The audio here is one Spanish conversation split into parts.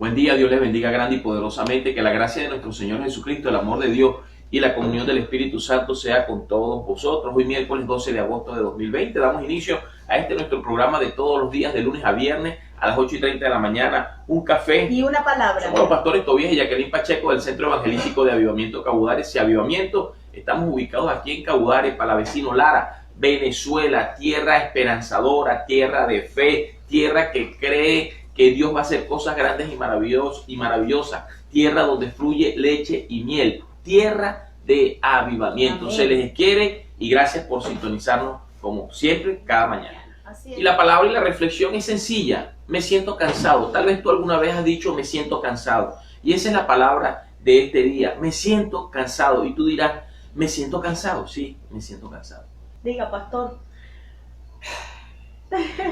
Buen día, Dios les bendiga grande y poderosamente, que la gracia de nuestro Señor Jesucristo, el amor de Dios y la comunión del Espíritu Santo sea con todos vosotros. Hoy miércoles 12 de agosto de 2020 damos inicio a nuestro programa de todos los días, de lunes a viernes a las 8:30 de la mañana, un café y una palabra. Somos los pastores Tobías y Jacqueline Pacheco del Centro Evangelístico de Avivamiento Caudares y Avivamiento. Estamos ubicados aquí en Caudares, Palavecino, Lara, Venezuela, tierra esperanzadora, tierra de fe, tierra que cree que Dios va a hacer cosas grandes y maravillosas, tierra donde fluye leche y miel, tierra de avivamiento. Amén. Se les quiere y gracias por sintonizarnos como siempre cada mañana. Así es. Y la palabra y la reflexión es sencilla: me siento cansado. Tal vez tú alguna vez has dicho me siento cansado, y esa es la palabra de este día: me siento cansado. Y tú dirás, ¿me siento cansado? Sí, me siento cansado. Diga, pastor.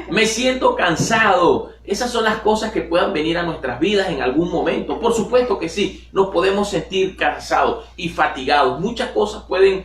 Me siento cansado. Esas son las cosas que puedan venir a nuestras vidas en algún momento. Por supuesto que sí, nos podemos sentir cansados y fatigados. Muchas cosas pueden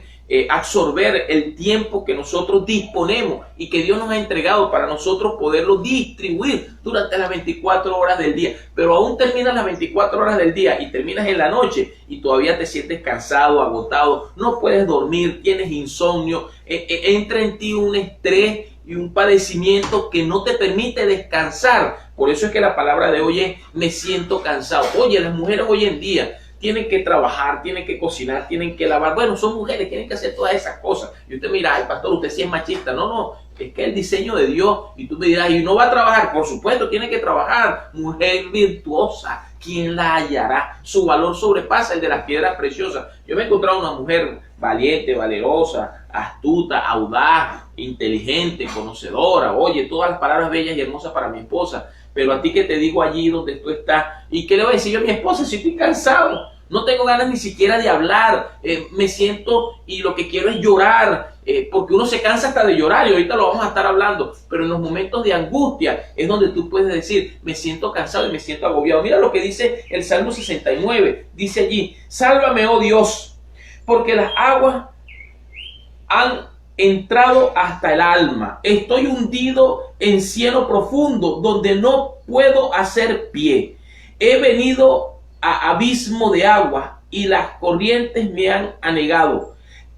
absorber el tiempo que nosotros disponemos y que Dios nos ha entregado para nosotros poderlo distribuir durante las 24 horas del día. Pero aún terminas las 24 horas del día y terminas en la noche y todavía te sientes cansado, agotado, no puedes dormir, tienes insomnio, entra en ti un estrés y un padecimiento que no te permite descansar. Por eso es que la palabra de hoy es me siento cansado. Oye, las mujeres hoy en día tienen que trabajar, tienen que cocinar, tienen que lavar. Bueno, son mujeres, tienen que hacer todas esas cosas. Y usted mira, ay, pastor, usted sí es machista. No, es que el diseño de Dios. Y tú me dirás, ¿y no va a trabajar? Por supuesto, tiene que trabajar. Mujer virtuosa, ¿quién la hallará? Su valor sobrepasa el de las piedras preciosas. Yo me he encontrado una mujer valiente, valerosa, astuta, audaz, inteligente, conocedora. Oye, todas las palabras bellas y hermosas para mi esposa. Pero a ti que te digo allí donde tú estás, ¿y qué le voy a decir yo a mi esposa si estoy cansado? No tengo ganas ni siquiera de hablar, me siento y lo que quiero es llorar, porque uno se cansa hasta de llorar y ahorita lo vamos a estar hablando, pero en los momentos de angustia es donde tú puedes decir, me siento cansado y me siento agobiado. Mira lo que dice el Salmo 69, dice allí, sálvame, oh Dios, porque las aguas han entrado hasta el alma, estoy hundido en cieno profundo, donde no puedo hacer pie, he venido a abismo de agua y las corrientes me han anegado.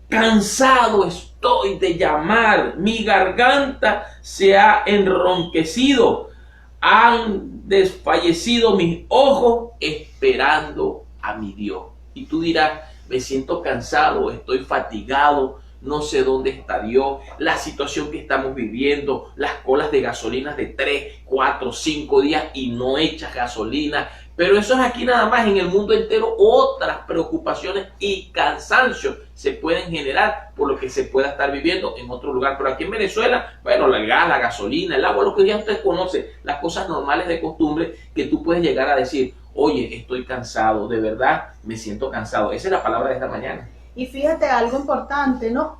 Cansado estoy de llamar, mi garganta se ha enronquecido, han desfallecido mis ojos esperando a mi Dios. Y tú dirás, me siento cansado, estoy fatigado, no sé dónde está Dios, la situación que estamos viviendo, las colas de gasolina de 3, 4, 5 días y no echas gasolina. Pero eso es aquí nada más. En el mundo entero otras preocupaciones y cansancio se pueden generar por lo que se pueda estar viviendo en otro lugar. Pero aquí en Venezuela, bueno, el gas, la gasolina, el agua, lo que ya usted conoce, las cosas normales de costumbre que tú puedes llegar a decir, oye, estoy cansado, de verdad me siento cansado. Esa es la palabra de esta mañana. Y fíjate algo importante, ¿no?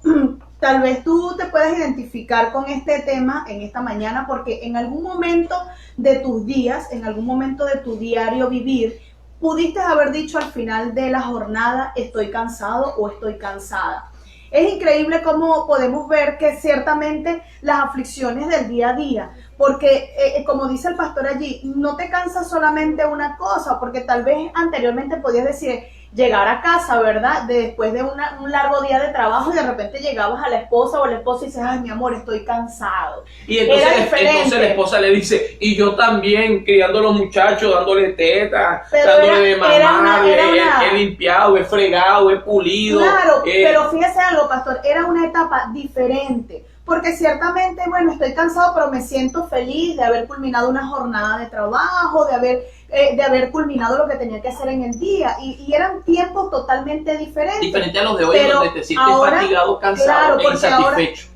Tal vez tú te puedas identificar con este tema en esta mañana porque en algún momento de tus días, en algún momento de tu diario vivir, pudiste haber dicho al final de la jornada, estoy cansado o estoy cansada. Es increíble cómo podemos ver que ciertamente las aflicciones del día a día, porque como dice el pastor allí, no te cansa solamente una cosa, porque tal vez anteriormente podías decir, llegar a casa, ¿verdad? Después de un largo día de trabajo y de repente llegabas a la esposa o el esposo y dices, ay, mi amor, estoy cansado. Y entonces la esposa le dice, y yo también, criando a los muchachos, dándole tetas, dándole de mamar, he limpiado, he fregado, he pulido. Claro, pero fíjese algo, pastor, era una etapa diferente. Porque ciertamente, bueno, estoy cansado, pero me siento feliz de haber culminado una jornada de trabajo, de haber culminado lo que tenía que hacer en el día. Y eran tiempos totalmente diferentes. Diferente a los de hoy, donde te sientes fatigado, cansado, claro, insatisfecho.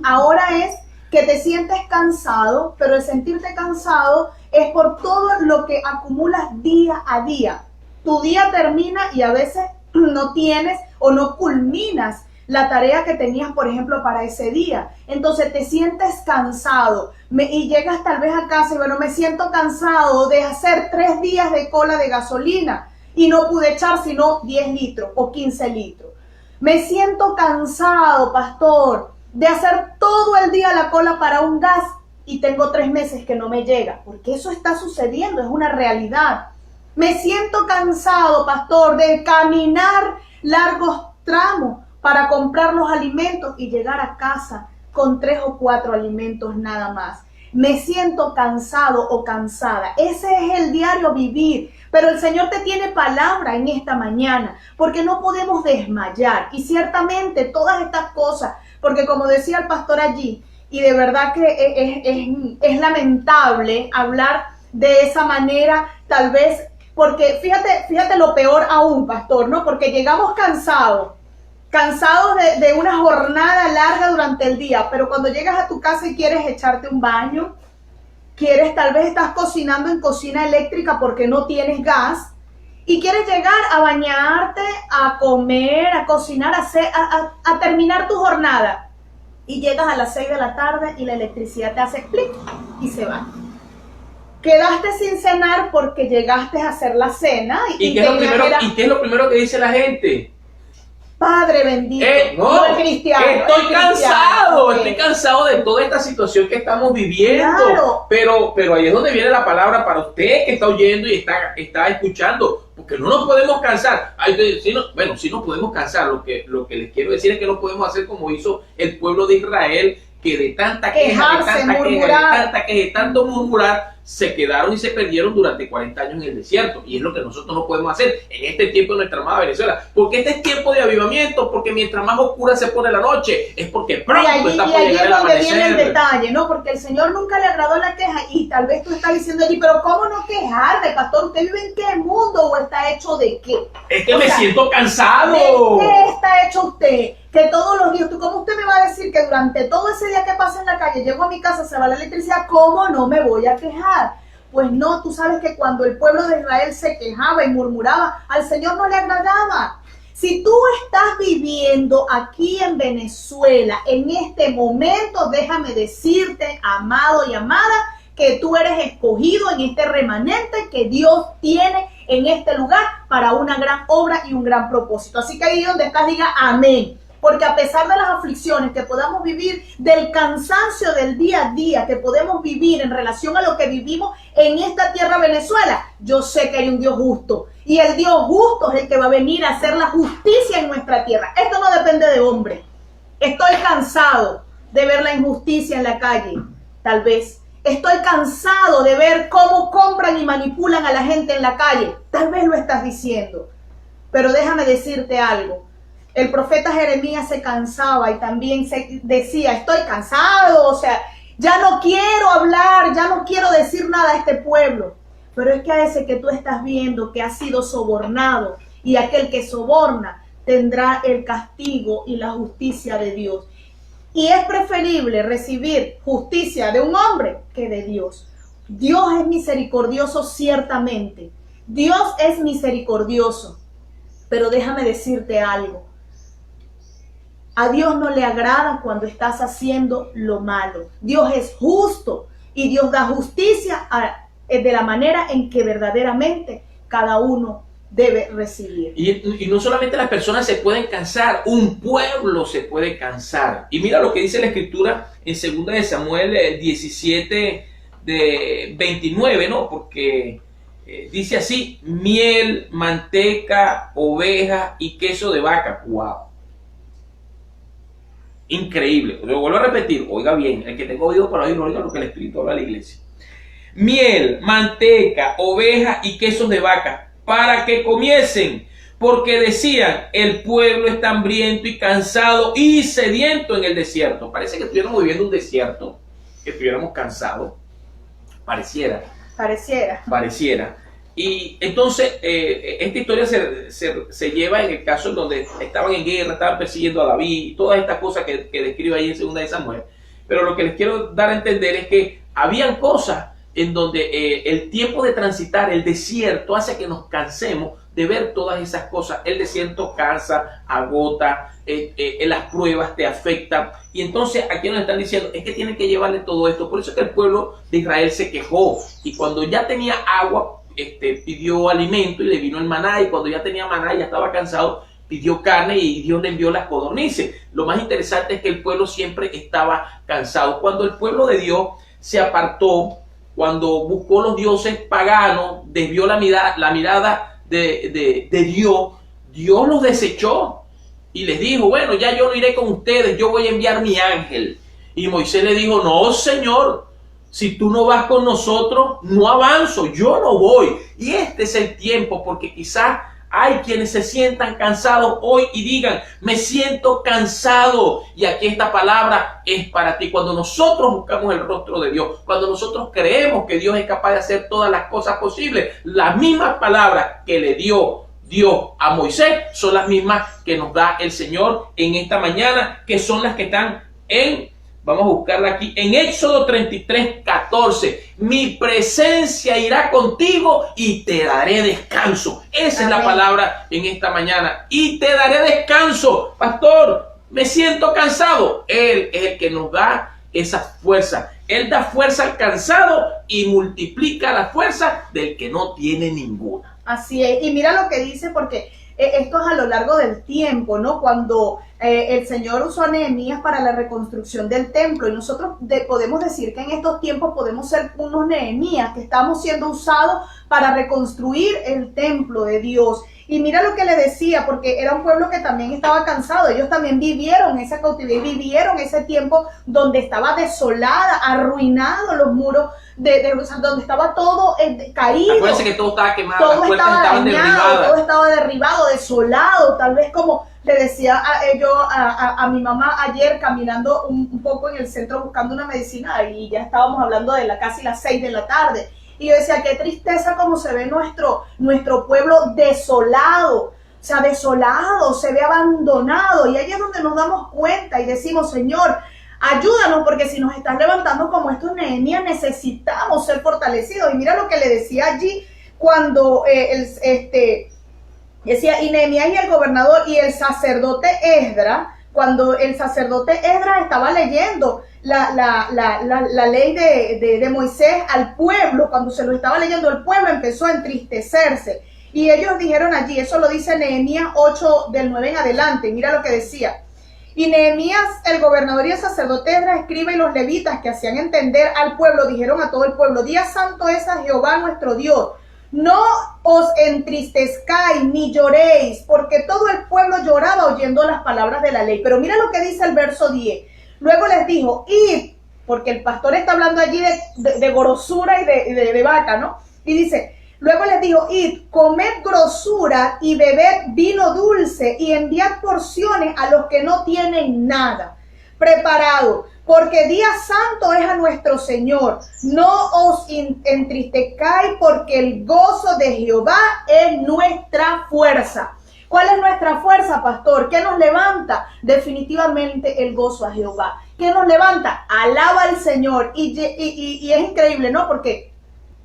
Ahora es que te sientes cansado, pero el sentirte cansado es por todo lo que acumulas día a día. Tu día termina y a veces no tienes o no culminas la tarea que tenías, por ejemplo, para ese día. Entonces te sientes cansado y llegas tal vez a casa y bueno, me siento cansado de hacer 3 días de cola de gasolina y no pude echar sino 10 litros o 15 litros. Me siento cansado, pastor, de hacer todo el día la cola para un gas y tengo 3 meses que no me llega, porque eso está sucediendo, es una realidad. Me siento cansado, pastor, de caminar largos tramos para comprar los alimentos y llegar a casa con 3 o 4 alimentos nada más. Me siento cansado o cansada. Ese es el diario vivir. Pero el Señor te tiene palabra en esta mañana, porque no podemos desmayar. Y ciertamente todas estas cosas, porque como decía el pastor allí, y de verdad que es lamentable hablar de esa manera, tal vez, porque fíjate lo peor aún, pastor, ¿no? Porque llegamos cansados de una jornada larga durante el día, pero cuando llegas a tu casa y quieres echarte un baño, tal vez estás cocinando en cocina eléctrica porque no tienes gas, y quieres llegar a bañarte, a comer, a cocinar, a terminar tu jornada, y llegas a las 6 de la tarde y la electricidad te hace clic y se va. Quedaste sin cenar porque llegaste a hacer la cena. ¿Y qué es lo primero que dice la gente? Padre bendito, no, el cristiano. Estoy cansado de toda esta situación que estamos viviendo. Claro. Pero ahí es donde viene la palabra para usted que está oyendo y está escuchando, porque no nos podemos cansar. Sí nos podemos cansar. Lo que les quiero decir es que no podemos hacer como hizo el pueblo de Israel, que de tanta queja, de tanto murmurar, se quedaron y se perdieron durante 40 años en el desierto. Y es lo que nosotros no podemos hacer en este tiempo de nuestra amada Venezuela. Porque este es tiempo de avivamiento, porque mientras más oscura se pone la noche, es porque pronto está por llegar el amanecer. Y allí es donde viene el detalle, ¿no? Porque el Señor nunca le agradó la queja, y tal vez tú estás diciendo allí, pero ¿cómo no quejarte, pastor? ¿Usted vive en qué mundo o está hecho de qué? Es que me siento cansado. ¿De qué está hecho usted? Que todos los días, ¿cómo usted me va a decir que durante todo ese día que pasa en la calle, llego a mi casa, se va la electricidad, ¿cómo no me voy a quejar? Pues no, tú sabes que cuando el pueblo de Israel se quejaba y murmuraba, al Señor no le agradaba. Si tú estás viviendo aquí en Venezuela, en este momento, déjame decirte, amado y amada, que tú eres escogido en este remanente que Dios tiene en este lugar para una gran obra y un gran propósito. Así que ahí donde estás, diga amén. Porque a pesar de las aflicciones que podamos vivir, del cansancio del día a día que podemos vivir en relación a lo que vivimos en esta tierra Venezuela, yo sé que hay un Dios justo. Y el Dios justo es el que va a venir a hacer la justicia en nuestra tierra. Esto no depende de hombre. Estoy cansado de ver la injusticia en la calle, tal vez. Estoy cansado de ver cómo compran y manipulan a la gente en la calle. Tal vez lo estás diciendo. Pero déjame decirte algo. El profeta Jeremías se cansaba y también se decía, estoy cansado, o sea, ya no quiero hablar, ya no quiero decir nada a este pueblo. Pero es que a ese que tú estás viendo que ha sido sobornado, y aquel que soborna tendrá el castigo y la justicia de Dios. Y es preferible recibir justicia de un hombre que de Dios. Dios es misericordioso ciertamente. Dios es misericordioso. Pero déjame decirte algo. A Dios no le agrada cuando estás haciendo lo malo. Dios es justo y Dios da justicia de la manera en que verdaderamente cada uno debe recibir. Y no solamente las personas se pueden cansar, un pueblo se puede cansar. Y mira lo que dice la Escritura en 2 de Samuel 17 de 29, ¿no? Porque dice así: miel, manteca, oveja y queso de vaca. ¡Wow! Increíble. Lo vuelvo a repetir, oiga bien, el que tenga oído para oír, oiga lo que el Espíritu habla a la iglesia. Miel, manteca, oveja y quesos de vaca, para que comiesen, porque decían, el pueblo está hambriento y cansado y sediento en el desierto. Parece que estuviéramos viviendo un desierto, que estuviéramos cansados. Pareciera. Y entonces esta historia se lleva en el caso en donde estaban en guerra, estaban persiguiendo a David, todas estas cosas que describe ahí en 2 de Samuel. Pero lo que les quiero dar a entender es que habían cosas en donde el tiempo de transitar el desierto hace que nos cansemos de ver todas esas cosas. El desierto cansa, agota, las pruebas te afectan. Y entonces aquí nos están diciendo, es que tienen que llevarle todo esto. Por eso es que el pueblo de Israel se quejó. Y cuando ya tenía agua, pidió alimento y le vino el maná. Y cuando ya tenía maná y ya estaba cansado, pidió carne y Dios le envió las codornices. Lo más interesante es que el pueblo siempre estaba cansado. Cuando el pueblo de Dios se apartó cuando buscó los dioses paganos, desvió la mirada de Dios, Dios los desechó y les dijo, bueno, ya yo no iré con ustedes, yo voy a enviar mi ángel. Y Moisés le dijo, no, Señor, si tú no vas con nosotros, no avanzo, yo no voy. Y este es el tiempo, porque quizás hay quienes se sientan cansados hoy y digan, me siento cansado. Y aquí esta palabra es para ti. Cuando nosotros buscamos el rostro de Dios, cuando nosotros creemos que Dios es capaz de hacer todas las cosas posibles, las mismas palabras que le dio Dios a Moisés son las mismas que nos da el Señor en esta mañana, que son las que están vamos a buscarla aquí, en Éxodo 33:14. Mi presencia irá contigo y te daré descanso. Esa es la palabra en esta mañana. Y te daré descanso. Pastor, me siento cansado. Él es el que nos da esa fuerza. Él da fuerza al cansado y multiplica la fuerza del que no tiene ninguna. Así es. Y mira lo que dice, porque esto es a lo largo del tiempo, ¿no? Cuando el Señor usó a Nehemías para la reconstrucción del templo, y nosotros podemos decir que en estos tiempos podemos ser unos Nehemías que estamos siendo usados para reconstruir el templo de Dios. Y mira lo que le decía, porque era un pueblo que también estaba cansado. Ellos también vivieron esa cautividad, vivieron ese tiempo donde estaba desolada, arruinado los muros, o sea, donde estaba todo caído. Acuérdense que todo estaba quemado, todo estaba dañado, todo estaba derribado, desolado. Tal vez, como le decía a mi mamá ayer, caminando un poco en el centro buscando una medicina, y ya estábamos hablando de casi las 6 de la tarde. Y yo decía, qué tristeza como se ve nuestro pueblo desolado, o sea, desolado, se ve abandonado. Y ahí es donde nos damos cuenta y decimos, Señor, ayúdanos, porque si nos estás levantando como estos Nehemías, necesitamos ser fortalecidos. Y mira lo que le decía allí cuando decía, y Nehemías y el gobernador y el sacerdote Esdras, cuando el sacerdote Esdras estaba leyendo la ley de Moisés al pueblo, cuando se lo estaba leyendo, el pueblo empezó a entristecerse. Y ellos dijeron allí, eso lo dice Nehemías 8 del 9 en adelante, mira lo que decía. Y Nehemías, el gobernador y el sacerdote Esdras, escriba, y los levitas que hacían entender al pueblo, dijeron a todo el pueblo, día santo es a Jehová nuestro Dios. No os entristezcáis ni lloréis, porque todo el pueblo lloraba oyendo las palabras de la ley. Pero mira lo que dice el verso 10. Luego les dijo, id, porque el pastor está hablando allí de grosura y de vaca, ¿no? Y dice, luego les dijo, id, comed grosura y bebed vino dulce y enviad porciones a los que no tienen nada preparado, porque día santo es a nuestro Señor. No os entristezcáis, porque el gozo de Jehová es nuestra fuerza. ¿Cuál es nuestra fuerza, pastor? ¿Qué nos levanta? Definitivamente el gozo a Jehová. ¿Qué nos levanta? Alaba al Señor. Y es increíble, ¿no? Porque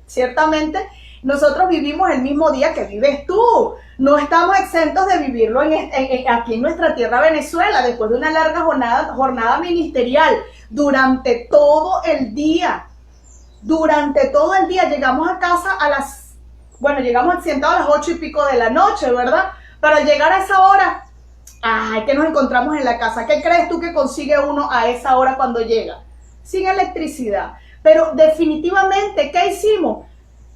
ciertamente nosotros vivimos el mismo día que vives tú. No estamos exentos de vivirlo aquí en nuestra tierra Venezuela, después de una larga jornada ministerial, durante todo el día. Durante todo el día llegamos a casa llegamos sentados a las 8 y pico de la noche, ¿verdad? Para llegar a esa hora, que nos encontramos en la casa. ¿Qué crees tú que consigue uno a esa hora cuando llega? Sin electricidad. Pero definitivamente, ¿qué hicimos?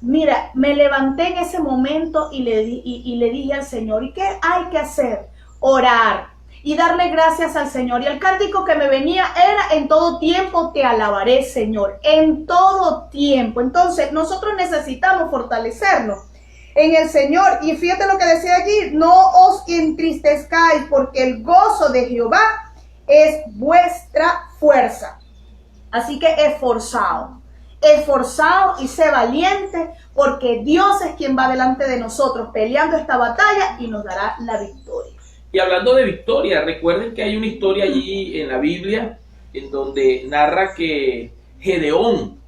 Mira, me levanté en ese momento y le dije al Señor, ¿y qué hay que hacer? Orar y darle gracias al Señor. Y el cántico que me venía era, en todo tiempo te alabaré, Señor, en todo tiempo. Entonces, nosotros necesitamos fortalecernos en el Señor. Y fíjate lo que decía allí, no os entristezcáis, porque el gozo de Jehová es vuestra fuerza. Así que esforzado y sé valiente, porque Dios es quien va delante de nosotros peleando esta batalla y nos dará la victoria. Y hablando de victoria, recuerden que hay una historia allí en la Biblia en donde narra que Gedeón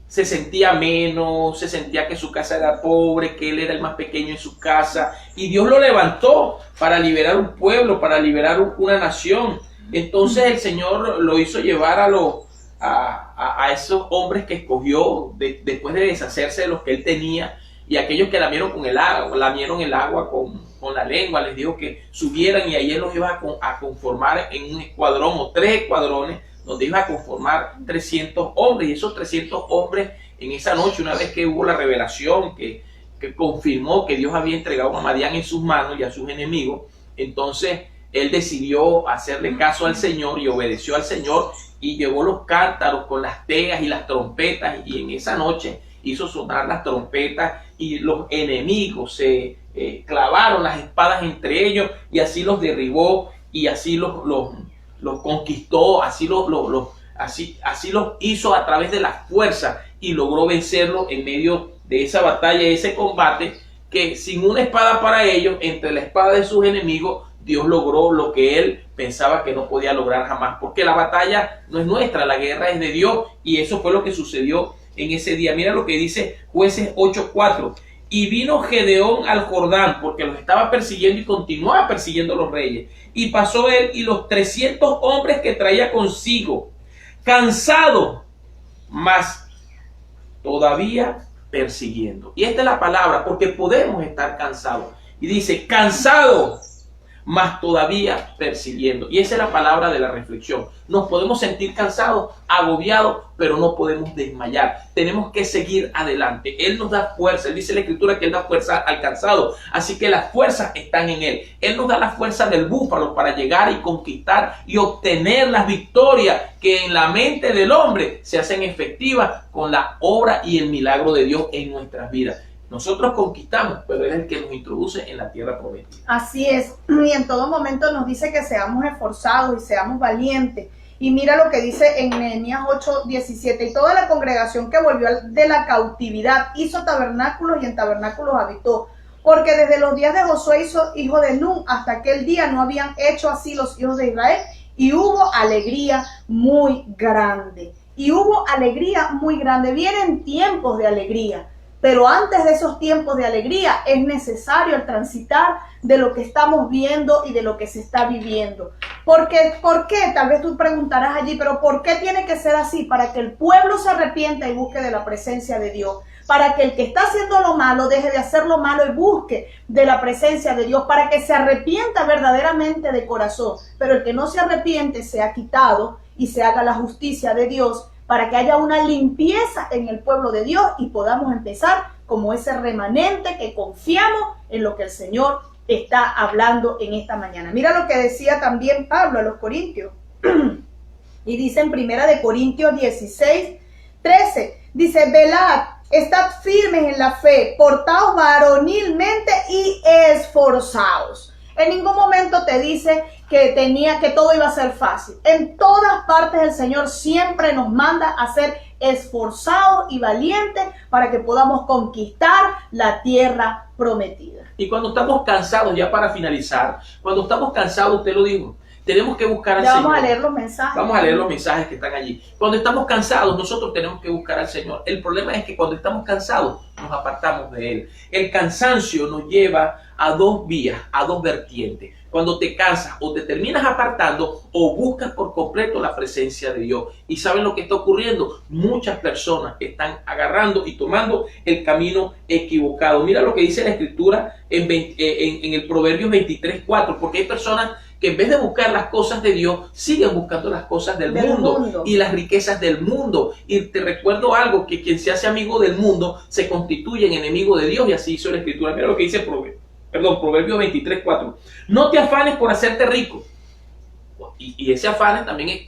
se sentía menos, se sentía que su casa era pobre, que él era el más pequeño en su casa, y Dios lo levantó para liberar un pueblo, para liberar una nación. Entonces el Señor lo hizo llevar a esos hombres que escogió después de deshacerse de los que él tenía, y aquellos que lamieron el agua con la lengua, les dijo que subieran, y ahí él los iba a conformar en un escuadrón o 3 escuadrones donde iba a conformar 300 hombres. Y esos 300 hombres en esa noche, una vez que hubo la revelación que confirmó que Dios había entregado a Madián en sus manos y a sus enemigos, entonces él decidió hacerle caso al Señor y obedeció al Señor y llevó los cántaros con las teas y las trompetas, y en esa noche hizo sonar las trompetas y los enemigos se clavaron las espadas entre ellos y así los derribó y así los conquistó, así los hizo a través de la fuerza y logró vencerlos en medio de esa batalla, ese combate, que sin una espada para ellos, entre la espada de sus enemigos, Dios logró lo que él pensaba que no podía lograr jamás, porque la batalla no es nuestra, la guerra es de Dios, y eso fue lo que sucedió en ese día. Mira lo que dice Jueces 8:4. Y vino Gedeón al Jordán, porque los estaba persiguiendo y continuaba persiguiendo a los reyes. Y pasó él y los 300 hombres que traía consigo, cansado, mas todavía persiguiendo. Y esta es la palabra, porque podemos estar cansados. Y dice, cansado, mas todavía persiguiendo. Y esa es la palabra de la reflexión. Nos podemos sentir cansados, agobiados, pero no podemos desmayar. Tenemos que seguir adelante. Él nos da fuerza. Él dice en la Escritura que Él da fuerza al cansado. Así que las fuerzas están en Él. Él nos da la fuerza del búfalo para llegar y conquistar y obtener las victorias que en la mente del hombre se hacen efectivas con la obra y el milagro de Dios en nuestras vidas. Nosotros conquistamos, pero es el que nos introduce en la tierra prometida. Así es, y en todo momento nos dice que seamos esforzados y seamos valientes. Y mira lo que dice en Nehemías 8:17, y toda la congregación que volvió de la cautividad hizo tabernáculos y en tabernáculos habitó, porque desde los días de Josué hijo de Nun hasta aquel día no habían hecho así los hijos de Israel, y hubo alegría muy grande. Y hubo alegría muy grande. Vienen tiempos de alegría. Pero antes de esos tiempos de alegría es necesario el transitar de lo que estamos viendo y de lo que se está viviendo. ¿Por qué? Tal vez tú preguntarás allí, pero ¿por qué tiene que ser así? Para que el pueblo se arrepienta y busque de la presencia de Dios. Para que el que está haciendo lo malo deje de hacer lo malo y busque de la presencia de Dios. Para que se arrepienta verdaderamente de corazón. Pero el que no se arrepiente sea quitado y se haga la justicia de Dios, para que haya una limpieza en el pueblo de Dios y podamos empezar como ese remanente que confiamos en lo que el Señor está hablando en esta mañana. Mira lo que decía también Pablo a los Corintios. Y dice en 1 Corintios 16:13, dice, velad, estad firmes en la fe, portaos varonilmente y esforzaos. En ningún momento te dice que todo iba a ser fácil. En todas partes el Señor siempre nos manda a ser esforzados y valientes para que podamos conquistar la tierra prometida. Y cuando estamos cansados, ya para finalizar, cuando estamos cansados, usted lo dijo, tenemos que buscar al Señor. Vamos a leer los mensajes. Vamos a leer los mensajes que están allí. Cuando estamos cansados, nosotros tenemos que buscar al Señor. El problema es que cuando estamos cansados, nos apartamos de Él. El cansancio nos lleva a dos vías, a dos vertientes. Cuando te cansas, o te terminas apartando, o buscas por completo la presencia de Dios. ¿Y saben lo que está ocurriendo? Muchas personas están agarrando y tomando el camino equivocado. Mira lo que dice la Escritura en el Proverbios 23:4, porque hay personas que en vez de buscar las cosas de Dios, siguen buscando las cosas del mundo y las riquezas del mundo. Y te recuerdo algo, que quien se hace amigo del mundo se constituye en enemigo de Dios, y así hizo la Escritura. Mira lo que dice Proverbios 23:4. No te afanes por hacerte rico. Y ese afán también es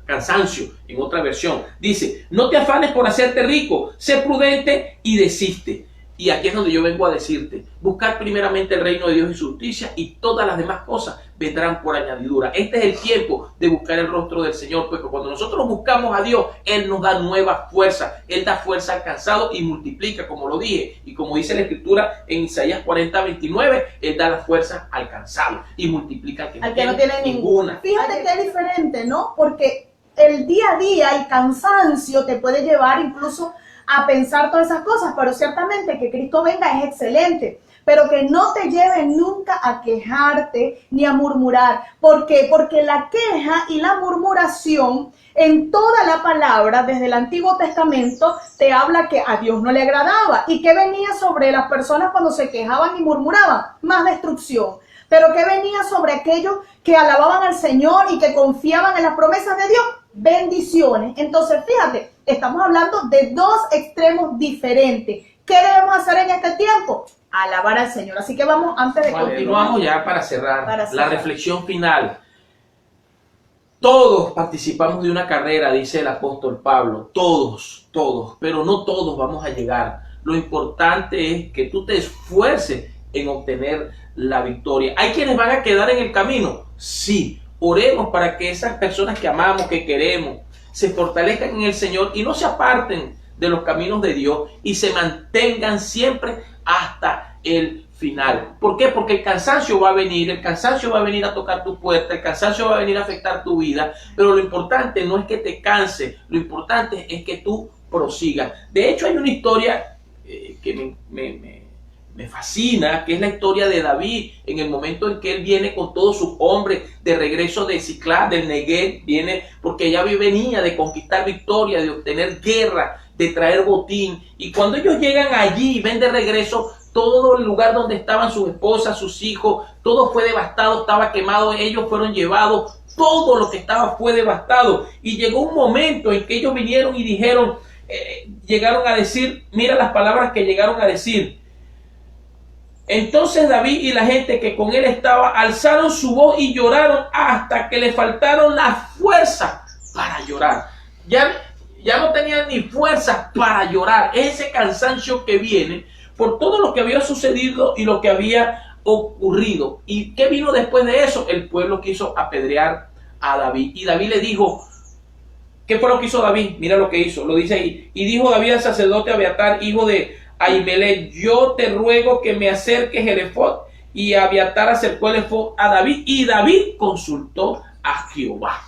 cansancio, en otra versión. Dice, no te afanes por hacerte rico, sé prudente y desiste. Y aquí es donde yo vengo a decirte, buscar primeramente el reino de Dios y su justicia, y todas las demás cosas vendrán por añadidura. Este es el tiempo de buscar el rostro del Señor, porque cuando nosotros buscamos a Dios, Él nos da nueva fuerza. Él da fuerza al cansado y multiplica, como lo dije. Y como dice la Escritura en Isaías 40:29, Él da la fuerza al cansado y multiplica al que no tiene ninguna. Fíjate que es diferente, ¿no? Porque el día a día, el cansancio te puede llevar incluso a pensar todas esas cosas, pero ciertamente que Cristo venga es excelente, pero que no te lleve nunca a quejarte ni a murmurar. ¿Por qué? Porque la queja y la murmuración en toda la palabra, desde el Antiguo Testamento, te habla que a Dios no le agradaba. ¿Y qué venía sobre las personas cuando se quejaban y murmuraban? Más destrucción. Pero ¿qué venía sobre aquellos que alababan al Señor y que confiaban en las promesas de Dios? bendiciones. Entonces, fíjate, estamos hablando de dos extremos diferentes. ¿Qué debemos hacer en este tiempo? Alabar al Señor. Así que vamos, antes de continuar. Vamos ya para cerrar la reflexión final. Todos participamos de una carrera, dice el apóstol Pablo. Todos, pero no todos vamos a llegar. Lo importante es que tú te esfuerces en obtener la victoria. ¿Hay quienes van a quedar en el camino? Sí. Oremos para que esas personas que amamos, que queremos, se fortalezcan en el Señor y no se aparten de los caminos de Dios y se mantengan siempre hasta el final. ¿Por qué? Porque el cansancio va a venir a tocar tu puerta, el cansancio va a venir a afectar tu vida, pero lo importante no es que te canses, lo importante es que tú prosigas. De hecho, hay una historia que me fascina, que es la historia de David en el momento en que él viene con todos sus hombres de regreso de Ciclad, del Neguev, viene porque ya venía de conquistar victoria, de obtener guerra, de traer botín, y cuando ellos llegan allí y ven de regreso, todo el lugar donde estaban sus esposas, sus hijos, todo fue devastado, estaba quemado, ellos fueron llevados, todo lo que estaba fue devastado, y llegó un momento en que ellos vinieron y dijeron, llegaron a decir, mira las palabras que llegaron a decir: entonces David y la gente que con él estaba alzaron su voz y lloraron hasta que le faltaron las fuerzas para llorar. Ya no tenían ni fuerzas para llorar. Ese cansancio que viene por todo lo que había sucedido y lo que había ocurrido. ¿Y qué vino después de eso? El pueblo quiso apedrear a David. Y David le dijo, ¿qué fue lo que hizo David? Mira lo que hizo, lo dice ahí. Y dijo David al sacerdote Abiatar, hijo de Ahimelech: yo te ruego que me acerques el efod. Y Abiatar acercó el efod a David, y David consultó a Jehová.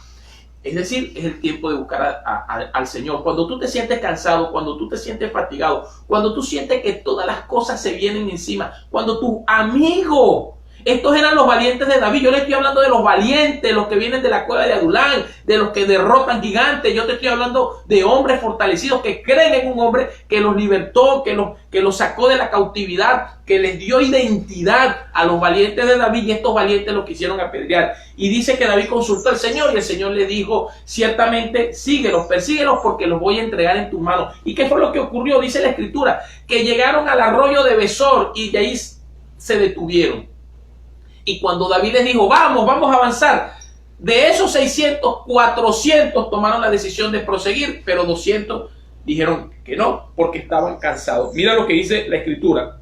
Es decir, es el tiempo de buscar al Señor. Cuando tú te sientes cansado, cuando tú te sientes fatigado, cuando tú sientes que todas las cosas se vienen encima, cuando tu amigo, estos eran los valientes de David, yo le estoy hablando de los valientes, los que vienen de la cueva de Adulán, de los que derrotan gigantes, yo te estoy hablando de hombres fortalecidos que creen en un hombre que los libertó, que los sacó de la cautividad, que les dio identidad a los valientes de David, y estos valientes los quisieron apedrear. Y dice que David consultó al Señor y el Señor le dijo, ciertamente síguelos, persíguelos porque los voy a entregar en tus manos. ¿Y qué fue lo que ocurrió? Dice la Escritura, que llegaron al arroyo de Besor y de ahí se detuvieron. Y cuando David les dijo, vamos a avanzar, de esos 600, 400 tomaron la decisión de proseguir, pero 200 dijeron que no, porque estaban cansados. Mira lo que dice la Escritura.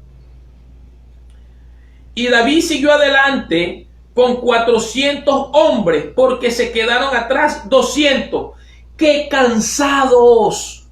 Y David siguió adelante con 400 hombres, porque se quedaron atrás 200. ¡Qué cansados!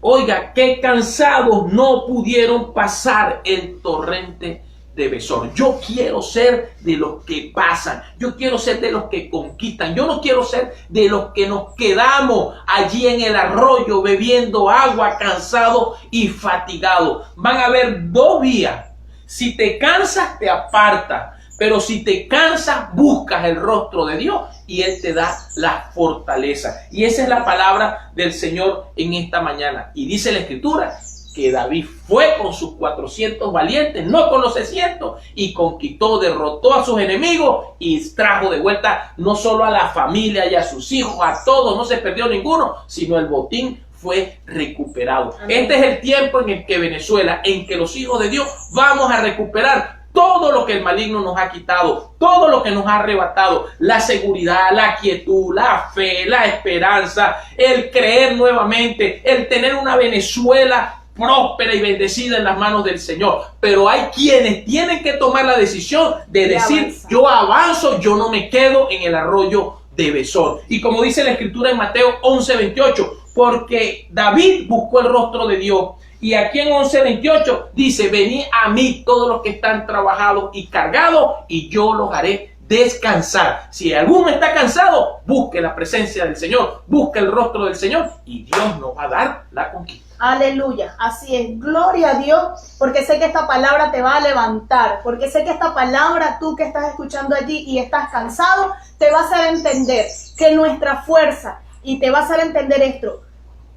Oiga, qué cansados, no pudieron pasar el torrente de Besor. Yo quiero ser de los que pasan, yo quiero ser de los que conquistan, yo no quiero ser de los que nos quedamos allí en el arroyo bebiendo agua, cansado y fatigado. Van a haber dos vías. Si te cansas, te apartas, pero si te cansas, buscas el rostro de Dios y Él te da la fortaleza. Y esa es la palabra del Señor en esta mañana. Y dice la Escritura que David fue con sus 400 valientes, no con los 600, y conquistó, derrotó a sus enemigos y trajo de vuelta no solo a la familia y a sus hijos, a todos, no se perdió ninguno, sino el botín fue recuperado. Amén. Este es el tiempo en el que Venezuela, en que los hijos de Dios vamos a recuperar todo lo que el maligno nos ha quitado, todo lo que nos ha arrebatado, la seguridad, la quietud, la fe, la esperanza, el creer nuevamente, el tener una Venezuela próspera y bendecida en las manos del Señor. Pero hay quienes tienen que tomar la decisión de decir, yo avanzo, yo no me quedo en el arroyo de Besor. Y como dice la Escritura en Mateo 11:28, porque David buscó el rostro de Dios. Y aquí en 11:28 dice, venid a mí todos los que están trabajados y cargados, y yo los haré descansar. Si alguno está cansado, busque la presencia del Señor, busque el rostro del Señor, y Dios nos va a dar la conquista. Aleluya, así es, gloria a Dios, porque sé que esta palabra te va a levantar, porque sé que esta palabra, tú que estás escuchando allí y estás cansado, te va a hacer entender que nuestra fuerza, y te va a hacer entender esto,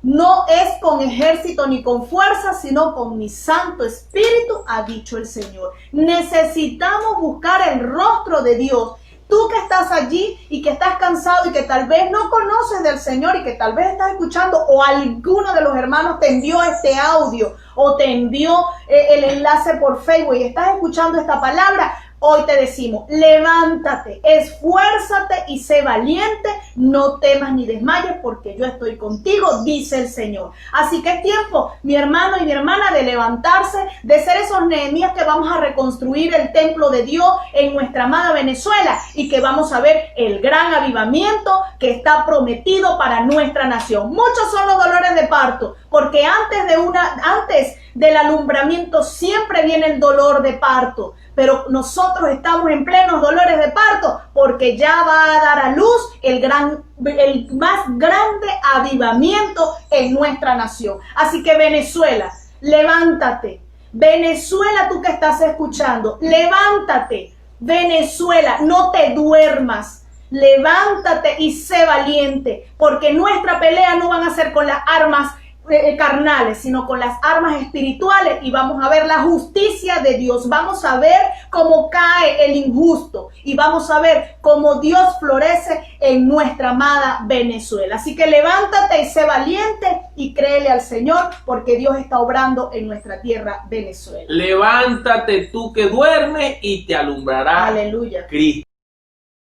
no es con ejército ni con fuerza, sino con mi Santo Espíritu, ha dicho el Señor. Necesitamos buscar el rostro de Dios Tú que estás allí y que estás cansado y que tal vez no conoces del Señor y que tal vez estás escuchando o alguno de los hermanos te envió este audio o te envió el enlace por Facebook y estás escuchando esta palabra, hoy te decimos, levántate, esfuérzate y sé valiente, no temas ni desmayes porque yo estoy contigo, dice el Señor. Así que es tiempo, mi hermano y mi hermana, de levantarse, de ser esos Nehemías que vamos a reconstruir el templo de Dios en nuestra amada Venezuela y que vamos a ver el gran avivamiento que está prometido para nuestra nación. Muchos son los dolores de parto, porque antes del alumbramiento siempre viene el dolor de parto, pero nosotros estamos en plenos dolores de parto porque ya va a dar a luz el más grande avivamiento en nuestra nación. Así que Venezuela, levántate. Venezuela, tú que estás escuchando, levántate. Venezuela, no te duermas. Levántate y sé valiente, porque nuestra pelea no van a ser con las armas carnales, sino con las armas espirituales, y vamos a ver la justicia de Dios, vamos a ver cómo cae el injusto y vamos a ver cómo Dios florece en nuestra amada Venezuela. Así que levántate y sé valiente y créele al Señor, porque Dios está obrando en nuestra tierra Venezuela. Levántate tú que duermes y te alumbrará Aleluya. Cristo.